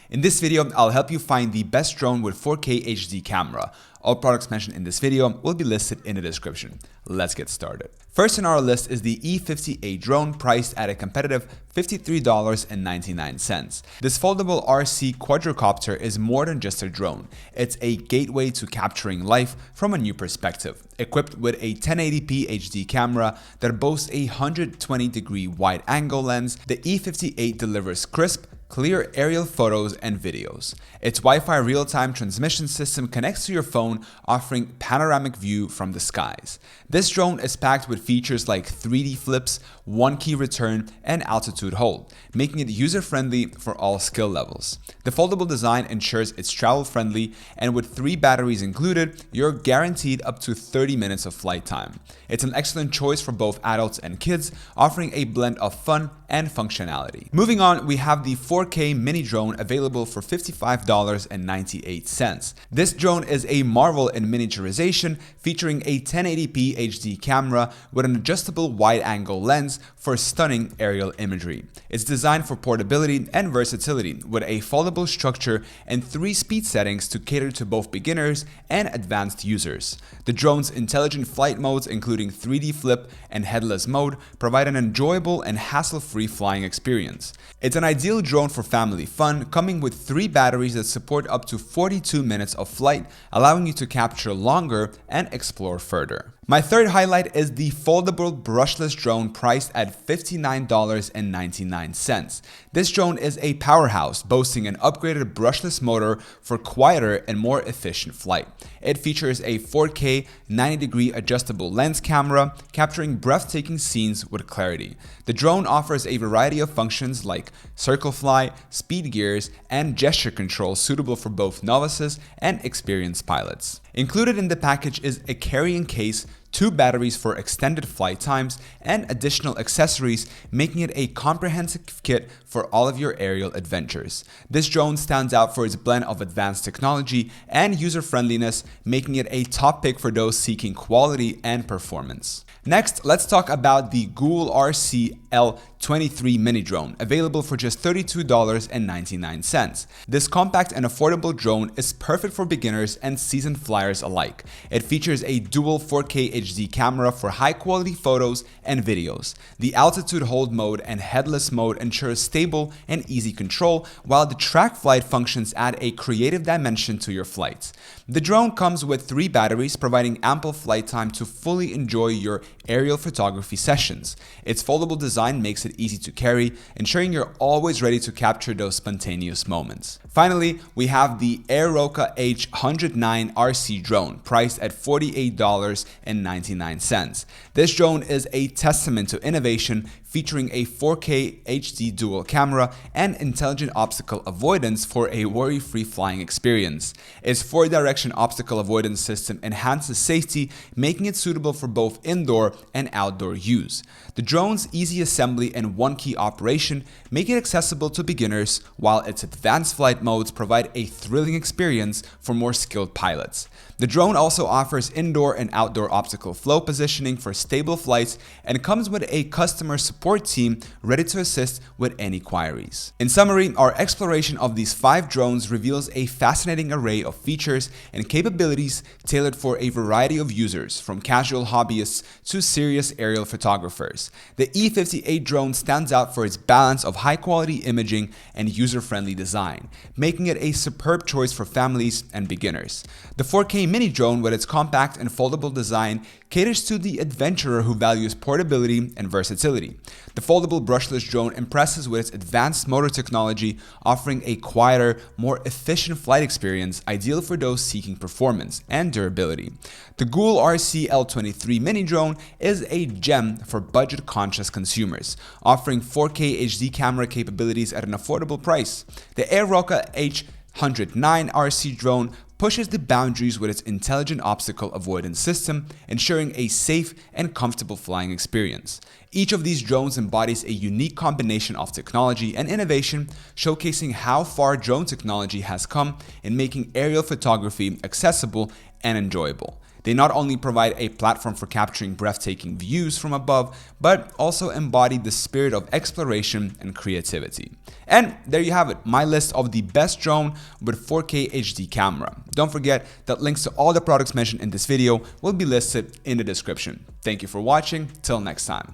In this video, I'll help you find the best drone with 4K HD camera. All products mentioned in this video will be listed in the description. Let's get started. First on our list is the Es58 Drone, priced at a competitive $53.99. This foldable RC quadrocopter is more than just a drone. It's a gateway to capturing life from a new perspective. Equipped with a 1080p HD camera that boasts a 120-degree wide-angle lens, the Es58 delivers crisp, clear aerial photos and videos. Its Wi-Fi real-time transmission system connects to your phone, offering panoramic view from the skies. This drone is packed with features like 3D flips, one-key return, and altitude hold, making it user-friendly for all skill levels. The foldable design ensures it's travel-friendly, and with 3 batteries included, you're guaranteed up to 30 minutes of flight time. It's an excellent choice for both adults and kids, offering a blend of fun and functionality. Moving on, we have the 4K Minidrone available for $55.98. This drone is a marvel in miniaturization, featuring a 1080p HD camera with an adjustable wide-angle lens for stunning aerial imagery. It's designed for portability and versatility, with a foldable structure and 3 speed settings to cater to both beginners and advanced users. The drone's intelligent flight modes, including 3D flip and headless mode, provide an enjoyable and hassle-free flying experience. It's an ideal drone for family fun, coming with 3 batteries that support up to 42 minutes of flight, allowing you to capture longer and explore further. My third highlight is the foldable brushless drone, priced at $59.99. This drone is a powerhouse, boasting an upgraded brushless motor for quieter and more efficient flight. It features a 4K 90-degree adjustable lens camera, capturing breathtaking scenes with clarity. The drone offers a variety of functions like circle fly, speed gears, and gesture control, suitable for both novices and experienced pilots. Included in the package is a carrying case, 2 batteries for extended flight times, and additional accessories, making it a comprehensive kit for all of your aerial adventures. This drone stands out for its blend of advanced technology and user-friendliness, making it a top pick for those seeking quality and performance. Next, let's talk about the GoolRC L23 Minidrone, available for just $32.99. This compact and affordable drone is perfect for beginners and seasoned flyers alike. It features a dual 4K HD camera for high-quality photos and videos. The altitude hold mode and headless mode ensure stable and easy control, while the track flight functions add a creative dimension to your flights. The drone comes with 3 batteries, providing ample flight time to fully enjoy your aerial photography sessions. Its foldable design makes it easy to carry, ensuring you're always ready to capture those spontaneous moments. Finally, we have the AIROKA H109 RC drone, priced at $48.99. This drone is a testament to innovation, featuring a 4K HD dual camera and intelligent obstacle avoidance for a worry-free flying experience. Its 4-direction obstacle avoidance system enhances safety, making it suitable for both indoor and outdoor use. The drone's easy assembly and one-key operation make it accessible to beginners, while its advanced flight modes provide a thrilling experience for more skilled pilots. The drone also offers indoor and outdoor obstacle flow positioning for stable flights, and comes with a customer support team ready to assist with any queries. In summary, our exploration of these 5 drones reveals a fascinating array of features and capabilities tailored for a variety of users, from casual hobbyists to serious aerial photographers. The Es58 drone stands out for its balance of high-quality imaging and user-friendly design, making it a superb choice for families and beginners. The 4K Minidrone, with its compact and foldable design, caters to the adventurer who values portability and versatility. The foldable brushless drone impresses with its advanced motor technology, offering a quieter, more efficient flight experience, ideal for those seeking performance and durability. The GoolRC L23 Minidrone is a gem for budget-conscious consumers, offering 4K HD camera capabilities at an affordable price. The AIROKA H109 RC drone pushes the boundaries with its intelligent obstacle avoidance system, ensuring a safe and comfortable flying experience. Each of these drones embodies a unique combination of technology and innovation, showcasing how far drone technology has come in making aerial photography accessible and enjoyable. They not only provide a platform for capturing breathtaking views from above, but also embody the spirit of exploration and creativity. And there you have it, my list of the best drone with 4K HD camera. Don't forget that links to all the products mentioned in this video will be listed in the description. Thank you for watching, till next time.